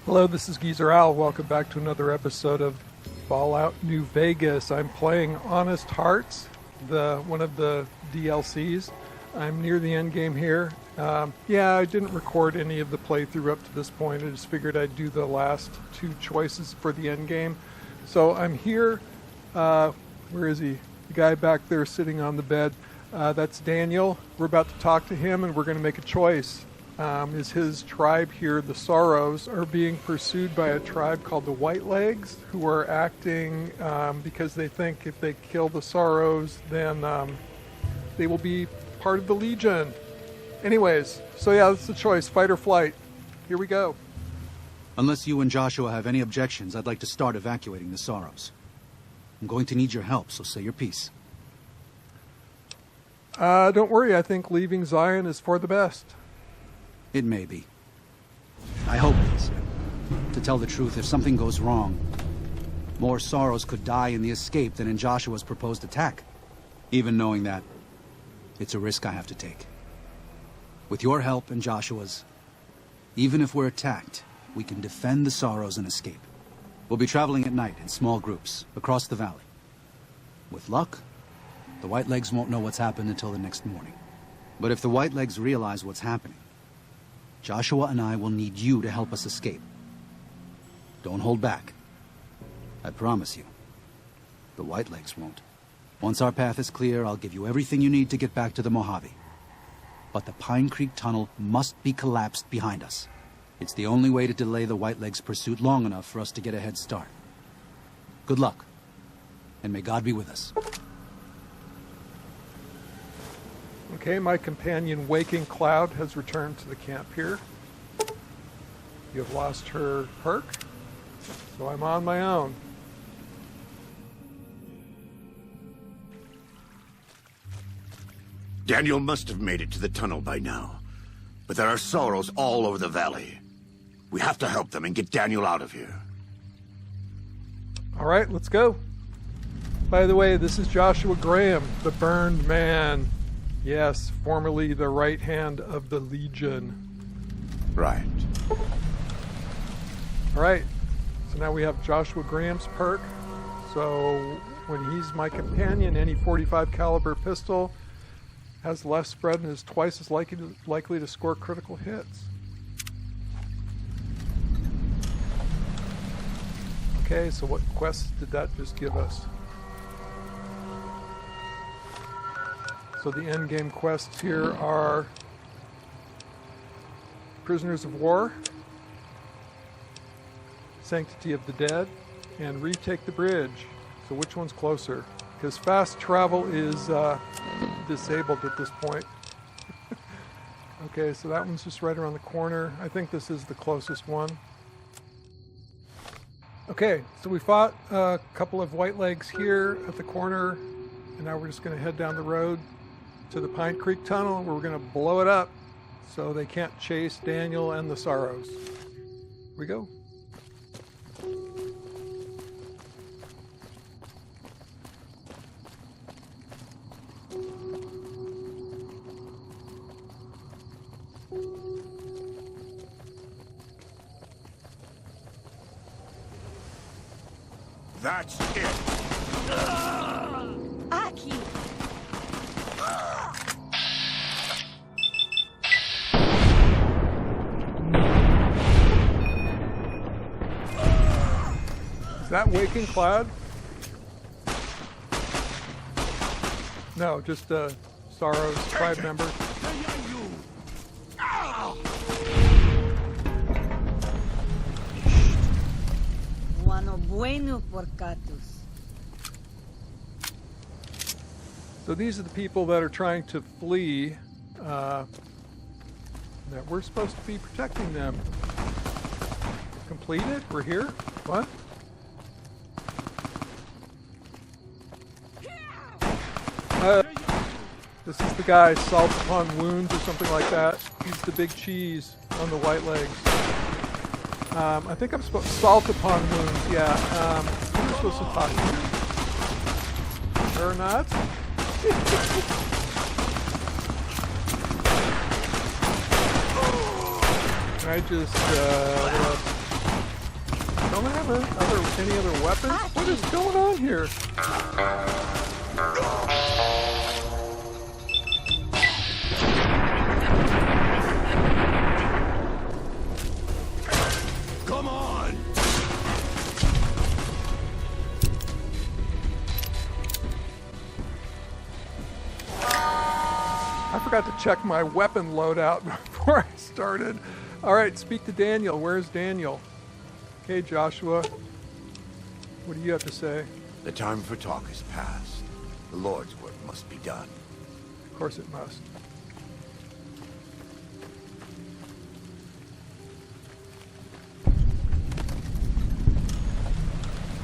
Hello, this is Geezer Al. Welcome back to another episode of Fallout New Vegas. I'm playing Honest Hearts, one of the DLCs. I'm near the end game here. I didn't record any of the playthrough up to this point. I just figured I'd do the last two choices for the end game. So I'm here. Where is he? The guy back there sitting on the bed. That's Daniel. We're about to talk to him and we're going to make a choice. Is his tribe here, the Sorrows, are being pursued by a tribe called the Whitelegs, who are acting because they think if they kill the Sorrows, then they will be part of the Legion. Anyways, so yeah, that's the choice, fight or flight. Here we go. Unless you and Joshua have any objections, I'd like to start evacuating the Sorrows. I'm going to need your help, so say your piece. Don't worry, I think leaving Zion is for the best. It may be. I hope it is. To tell the truth, if something goes wrong, more Sorrows could die in the escape than in Joshua's proposed attack. Even knowing that, it's a risk I have to take. With your help and Joshua's, even if we're attacked, we can defend the Sorrows and escape. We'll be traveling at night in small groups across the valley. With luck, the Whitelegs won't know what's happened until the next morning. But if the Whitelegs realize what's happening, Joshua and I will need you to help us escape. Don't hold back. I promise you, the Whitelegs won't. Once our path is clear, I'll give you everything you need to get back to the Mojave. But the Pine Creek Tunnel must be collapsed behind us. It's the only way to delay the Whitelegs' pursuit long enough for us to get a head start. Good luck, and may God be with us. Okay, my companion Waking Cloud has returned to the camp here. You have lost her perk, so I'm on my own. Daniel must have made it to the tunnel by now, but there are Sorrows all over the valley. We have to help them and get Daniel out of here. All right, let's go. By the way, this is Joshua Graham, the Burned Man. Yes, formerly the right hand of the Legion. Right. All right, so now we have Joshua Graham's perk. So when he's my companion, any .45 caliber pistol has less spread and is twice as likely to score critical hits. Okay, so what quests did that just give us? So the endgame quests here are Prisoners of War, Sanctity of the Dead, and Retake the Bridge. So which one's closer? Because fast travel is disabled at this point. Okay, so that one's just right around the corner. I think this is the closest one. Okay, so we fought a couple of Whitelegs here at the corner, and now we're just going to head down the road to the Pine Creek Tunnel, where we're going to blow it up so they can't chase Daniel and the Sorrows. Here we go. That's it. Aki. Is that Waking Cloud? No, just a Sorrows tribe member. Bueno por Catus. So these are the people that are trying to flee, that we're supposed to be protecting them. Completed? We're here? What? This is the guy, Salt Upon Wounds or something like that. He's the big cheese on the Whitelegs. I think I'm supposed to Salt Upon Wounds, yeah. I'm supposed to talk to him. Or not? Can I just, what else? Don't I have any other weapons? What is going on here? Come on! I forgot to check my weapon loadout before I started. All right, speak to Daniel. Where's Daniel? Okay, Joshua. What do you have to say? The time for talk is past. The Lord's work must be done. Of course it must.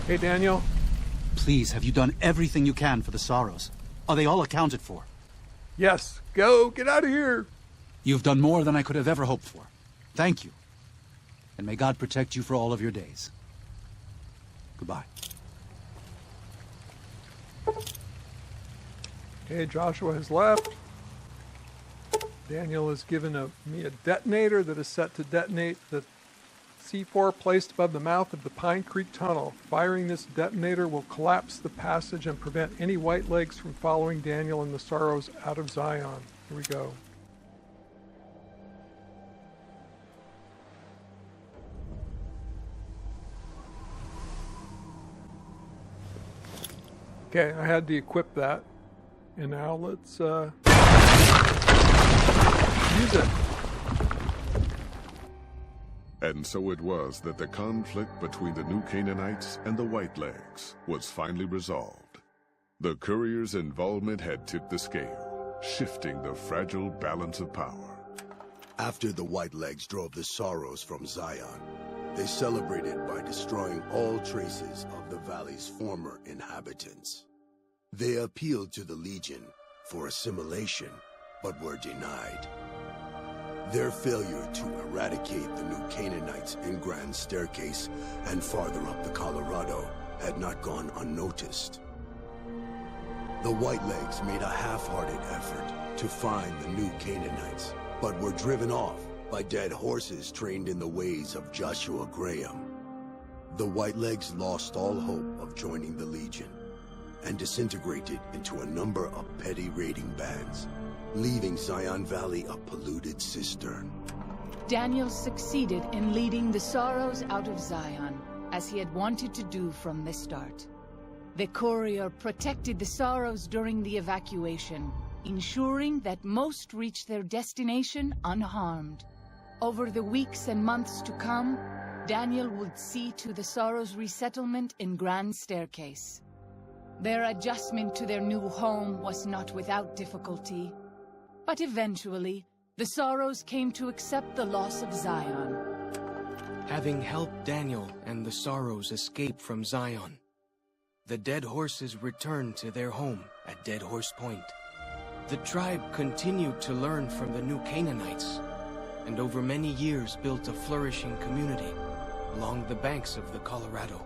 Hey, Daniel. Please, have you done everything you can for the Sorrows? Are they all accounted for? Yes, go. Get out of here. You've done more than I could have ever hoped for. Thank you. And may God protect you for all of your days. Goodbye. Okay, Joshua has left. Daniel has given me a detonator that is set to detonate the C4 placed above the mouth of the Pine Creek Tunnel. Firing this detonator will collapse the passage and prevent any white legs from following Daniel and the Sorrows out of Zion. Here we go. Okay, I had to equip that. And now let's use it. And so it was that the conflict between the New Canaanites and the Whitelegs was finally resolved. The courier's involvement had tipped the scale, shifting the fragile balance of power. After the Whitelegs drove the Sorrows from Zion, they celebrated by destroying all traces of the valley's former inhabitants. They appealed to the Legion for assimilation, but were denied. Their failure to eradicate the New Canaanites in Grand Staircase and farther up the Colorado had not gone unnoticed. The Whitelegs made a half-hearted effort to find the New Canaanites, but were driven off by dead horses trained in the ways of Joshua Graham. The Whitelegs lost all hope of joining the Legion and disintegrated into a number of petty raiding bands, leaving Zion Valley a polluted cistern. Daniel succeeded in leading the Sorrows out of Zion, as he had wanted to do from the start. The courier protected the Sorrows during the evacuation, ensuring that most reached their destination unharmed. Over the weeks and months to come, Daniel would see to the Sorrows' resettlement in Grand Staircase. Their adjustment to their new home was not without difficulty, but eventually, the Sorrows came to accept the loss of Zion. Having helped Daniel and the Sorrows escape from Zion, the Dead Horses returned to their home at Dead Horse Point. The tribe continued to learn from the New Canaanites, and over many years built a flourishing community along the banks of the Colorado.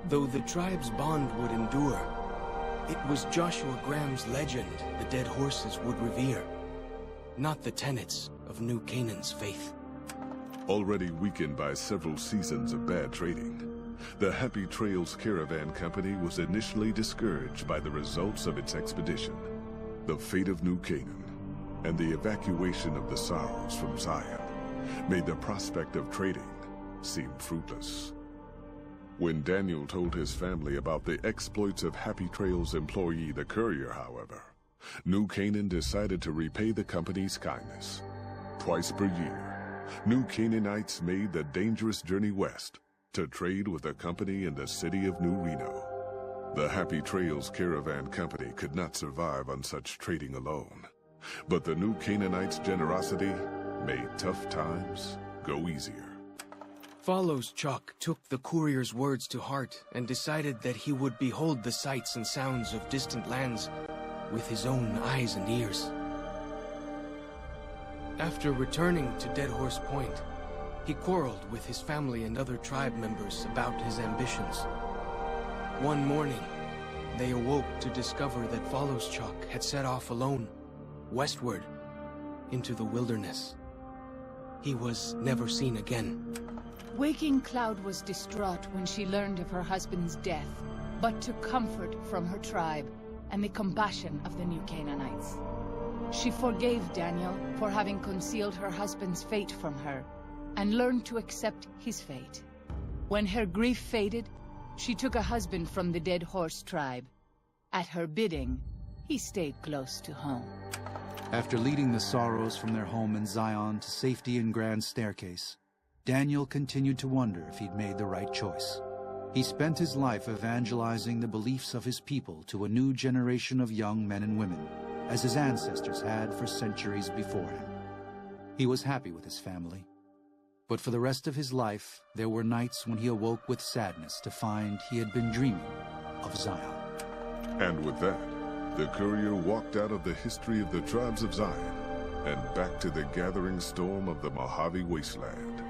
Though the tribe's bond would endure, it was Joshua Graham's legend the Dead Horses would revere, not the tenets of New Canaan's faith. Already weakened by several seasons of bad trading, the Happy Trails Caravan Company was initially discouraged by the results of its expedition, the fate of New Canaan, and the evacuation of the Sorrows from Zion made the prospect of trading seem fruitless. When Daniel told his family about the exploits of Happy Trails employee the courier, however, New Canaan decided to repay the company's kindness. Twice per year, New Canaanites made the dangerous journey west to trade with a company in the city of New Reno. The Happy Trails Caravan Company could not survive on such trading alone, but the New Canaanites' generosity made tough times go easier. Follows Chuck took the courier's words to heart and decided that he would behold the sights and sounds of distant lands with his own eyes and ears. After returning to Dead Horse Point, he quarreled with his family and other tribe members about his ambitions. One morning, they awoke to discover that Follows Chuck had set off alone, westward, into the wilderness. He was never seen again. Waking Cloud was distraught when she learned of her husband's death, but took comfort from her tribe and the compassion of the New Canaanites. She forgave Daniel for having concealed her husband's fate from her, and learned to accept his fate. When her grief faded, she took a husband from the Dead Horse tribe. At her bidding, he stayed close to home. After leading the Sorrows from their home in Zion to safety in Grand Staircase, Daniel continued to wonder if he'd made the right choice. He spent his life evangelizing the beliefs of his people to a new generation of young men and women, as his ancestors had for centuries before him. He was happy with his family. But for the rest of his life, there were nights when he awoke with sadness to find he had been dreaming of Zion. And with that, the courier walked out of the history of the tribes of Zion and back to the gathering storm of the Mojave Wasteland.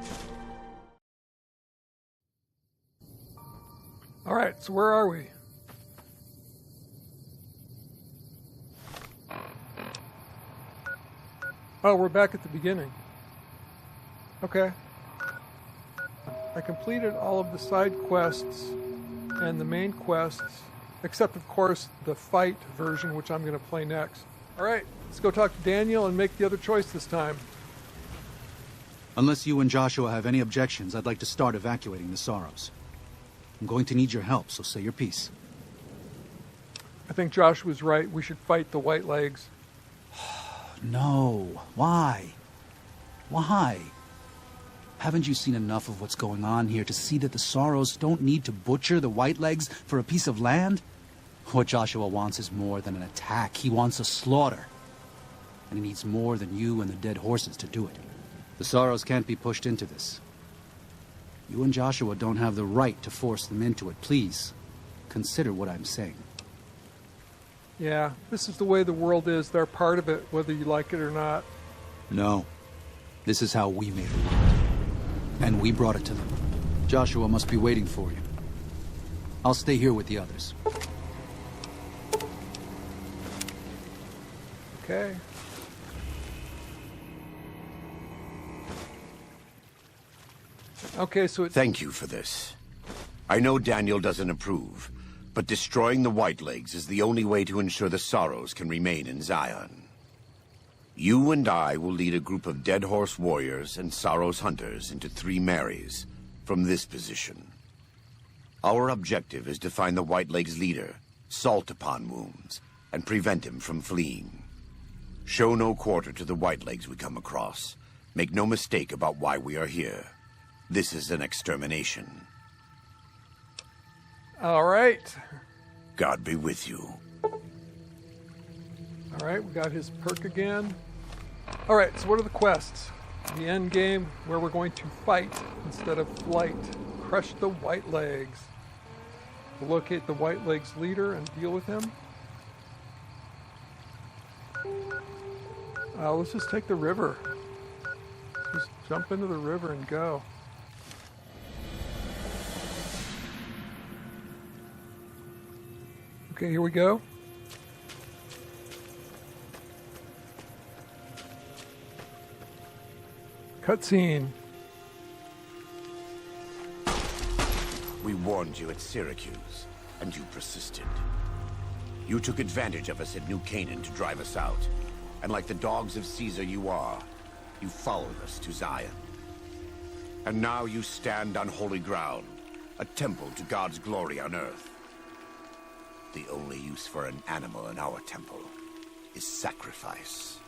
All right, so where are we? Oh, we're back at the beginning. Okay. I completed all of the side quests and the main quests, except of course the fight version, which I'm going to play next. All right, let's go talk to Daniel and make the other choice this time. Unless you and Joshua have any objections, I'd like to start evacuating the Sorrows. I'm going to need your help, so say your piece. I think Joshua's right. We should fight the White Legs. No. Why? Why? Haven't you seen enough of what's going on here to see that the Sorrows don't need to butcher the White Legs for a piece of land? What Joshua wants is more than an attack. He wants a slaughter. And he needs more than you and the Dead Horses to do it. The Sorrows can't be pushed into this. You and Joshua don't have the right to force them into it. Please, consider what I'm saying. Yeah, this is the way the world is. They're part of it, whether you like it or not. No. This is how we made the world. And we brought it to them. Joshua must be waiting for you. I'll stay here with the others. Okay. Okay, so Thank you for this. I know Daniel doesn't approve, but destroying the White Legs is the only way to ensure the Sorrows can remain in Zion. You and I will lead a group of Dead Horse warriors and Sorrows hunters into 3 Marys from this position. Our objective is to find the White Legs leader, Salt Upon Wounds, and prevent him from fleeing. Show no quarter to the White Legs we come across. Make no mistake about why we are here. This is an extermination. all right. God be with you. All right, we got his perk again. All right, so what are the quests? The end game, where we're going to fight instead of flight. Crush the White Legs. We'll locate the White Legs leader and deal with him. Let's just take the river. Just jump into the river and go. Okay, here we go. Cutscene. We warned you at Syracuse, and you persisted. You took advantage of us at New Canaan to drive us out. And like the dogs of Caesar you are, you followed us to Zion. And now you stand on holy ground, a temple to God's glory on earth. The only use for an animal in our temple is sacrifice.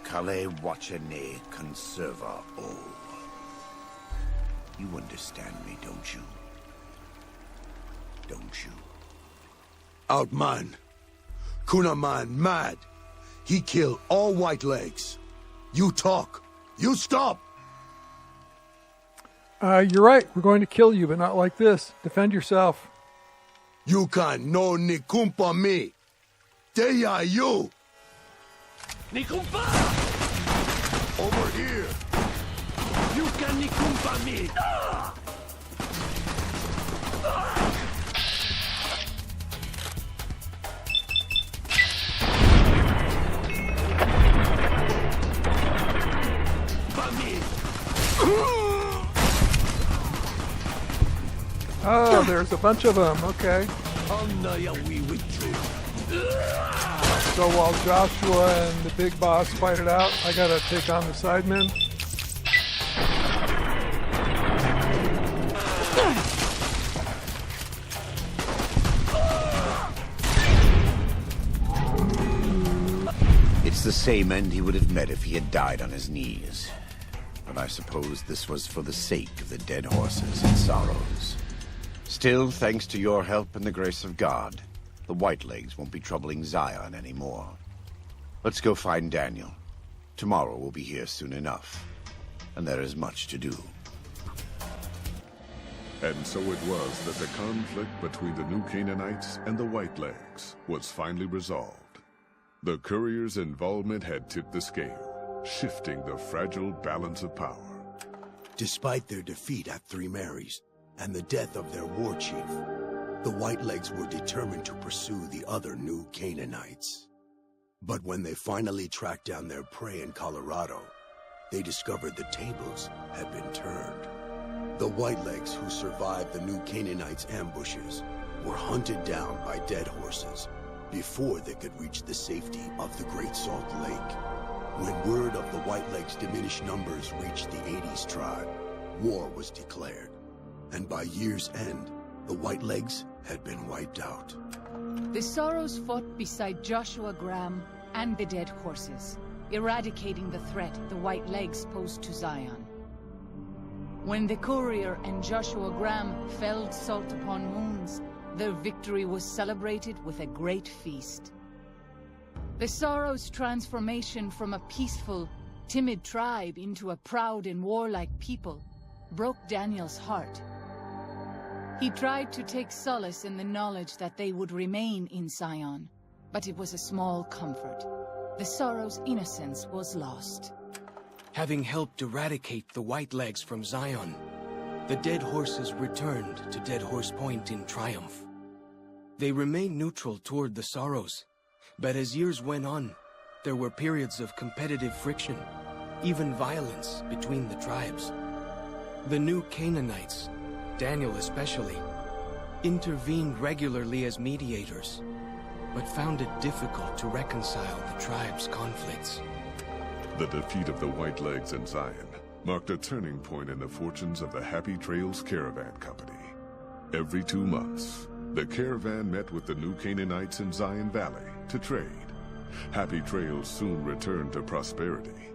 Kale wachene conserva o. You understand me, don't you? Don't you? Outman. Kunaman mad. He killed all White Legs. You talk. You stop. You're right. We're going to kill you, but not like this. Defend yourself. You can no nikumpa me. Teya you. Nikumpa! Over here. You can nikumpa me! Oh, there's a bunch of them. Okay. So while Joshua and the big boss fight it out, I gotta take on the sidemen. It's the same end he would have met if he had died on his knees. But I suppose this was for the sake of the dead horses and sorrows. Still, thanks to your help and the grace of God, the Whitelegs won't be troubling Zion anymore. Let's go find Daniel. Tomorrow we'll be here soon enough, and there is much to do. And so it was that the conflict between the New Canaanites and the Whitelegs was finally resolved. The courier's involvement had tipped the scale, shifting the fragile balance of power. Despite their defeat at Three Marys and the death of their war chief, the Whitelegs were determined to pursue the other New Canaanites. But when they finally tracked down their prey in Colorado, they discovered the tables had been turned. The Whitelegs who survived the New Canaanites' ambushes were hunted down by dead horses before they could reach the safety of the Great Salt Lake. When word of the Whitelegs' diminished numbers reached the 80s tribe, war was declared. And by year's end, the Whitelegs had been wiped out. The Sorrows fought beside Joshua Graham and the dead horses, eradicating the threat the Whitelegs posed to Zion. When the courier and Joshua Graham felled Salt upon Moons, their victory was celebrated with a great feast. The Sorrows' transformation from a peaceful, timid tribe into a proud and warlike people broke Daniel's heart. He tried to take solace in the knowledge that they would remain in Zion, but it was a small comfort. The Sorrows' innocence was lost. Having helped eradicate the Whitelegs from Zion, the dead horses returned to Dead Horse Point in triumph. They remained neutral toward the Sorrows, but as years went on, there were periods of competitive friction, even violence between the tribes. The New Canaanites, Daniel especially, intervened regularly as mediators, but found it difficult to reconcile the tribe's conflicts. The defeat of the Whitelegs in Zion marked a turning point in the fortunes of the Happy Trails Caravan Company. Every 2 months, the caravan met with the New Canaanites in Zion Valley to trade. Happy Trails soon returned to prosperity.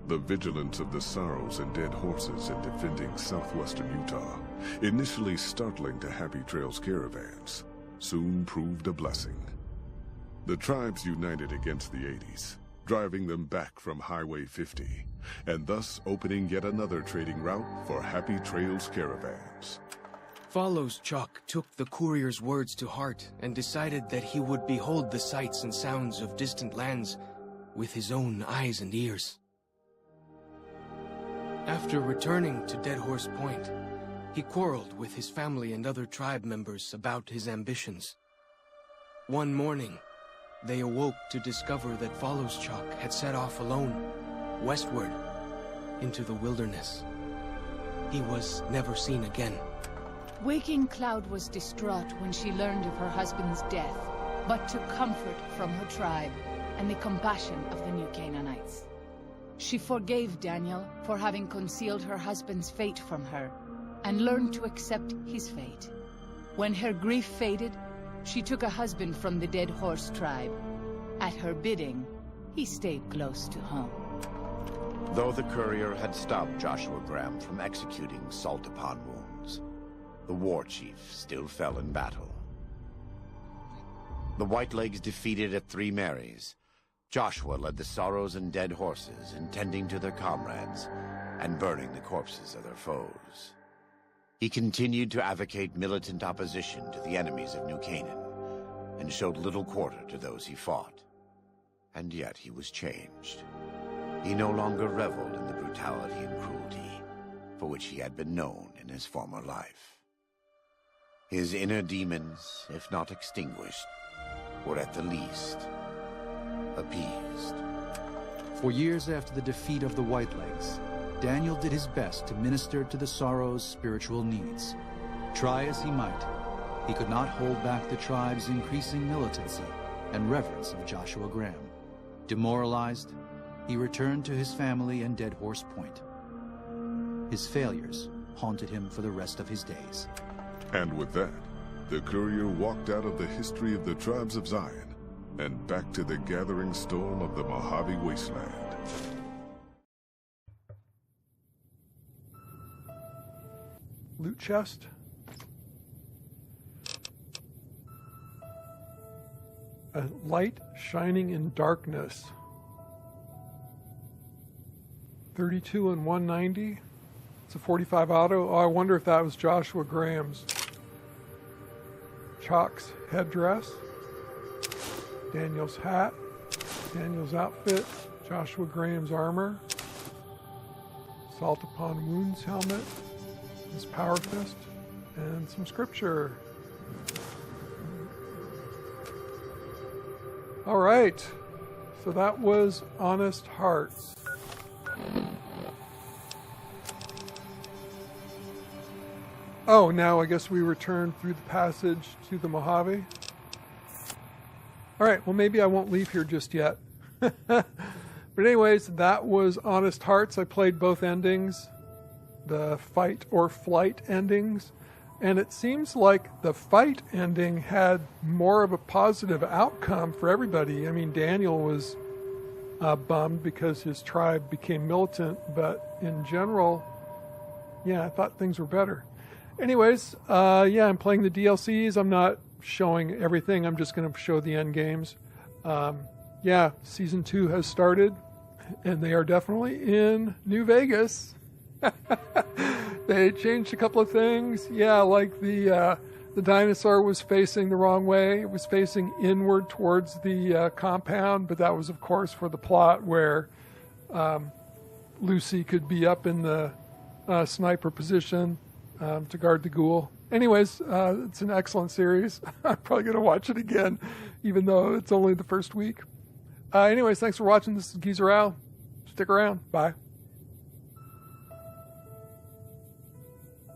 The vigilance of the Sorrows and dead horses in defending southwestern Utah, initially startling to Happy Trails caravans, soon proved a blessing. The tribes united against the 80s, driving them back from Highway 50, and thus opening yet another trading route for Happy Trails caravans. Follows Chuck took the courier's words to heart and decided that he would behold the sights and sounds of distant lands with his own eyes and ears. After returning to Dead Horse Point, he quarreled with his family and other tribe members about his ambitions. One morning, they awoke to discover that Follows Chuck had set off alone, westward, into the wilderness. He was never seen again. Waking Cloud was distraught when she learned of her husband's death, but took comfort from her tribe and the compassion of the New Canaanites. She forgave Daniel for having concealed her husband's fate from her, and learned to accept his fate. When her grief faded, she took a husband from the Dead Horse tribe. At her bidding, he stayed close to home. Though the courier had stopped Joshua Graham from executing Salt upon Wounds, the war chief still fell in battle. The Whitelegs defeated at Three Marys. Joshua led the Sorrows and dead horses in tending to their comrades and burning the corpses of their foes. He continued to advocate militant opposition to the enemies of New Canaan and showed little quarter to those he fought. And yet he was changed. He no longer reveled in the brutality and cruelty for which he had been known in his former life. His inner demons, if not extinguished, were at the least appeased. For years after the defeat of the Whitelegs, Daniel did his best to minister to the Sorrows' spiritual needs. Try as he might, he could not hold back the tribe's increasing militancy and reverence of Joshua Graham. Demoralized, he returned to his family in Dead Horse Point. His failures haunted him for the rest of his days. And with that, the courier walked out of the history of the tribes of Zion and back to the gathering storm of the Mojave Wasteland. Loot chest. A light shining in darkness. 32 and 190. It's a 45 auto. Oh, I wonder if that was Joshua Graham's. Chalk's headdress. Daniel's hat. Daniel's outfit. Joshua Graham's armor. Salt Upon Wounds helmet. His power fist. And some scripture. All right, so that was Honest Hearts. Oh, now I guess we return through the passage to the Mojave. All right, well, maybe I won't leave here just yet. But anyways, that was Honest Hearts. I played both endings, the fight or flight endings. And it seems like the fight ending had more of a positive outcome for everybody. I mean, Daniel was bummed because his tribe became militant, but in general, yeah, I thought things were better. Anyways, yeah, I'm playing the DLCs. I'm not showing everything. I'm just going to show the end games. Yeah, Season 2 has started, and they are definitely in New Vegas. They changed a couple of things. Yeah, like the dinosaur was facing the wrong way. It was facing inward towards the compound, but that was, of course, for the plot where Lucy could be up in the sniper position to guard the ghoul. Anyways, it's an excellent series. I'm probably going to watch it again, even though it's only the first week. Anyways, thanks for watching. This is Geezer Al. Stick around. Bye.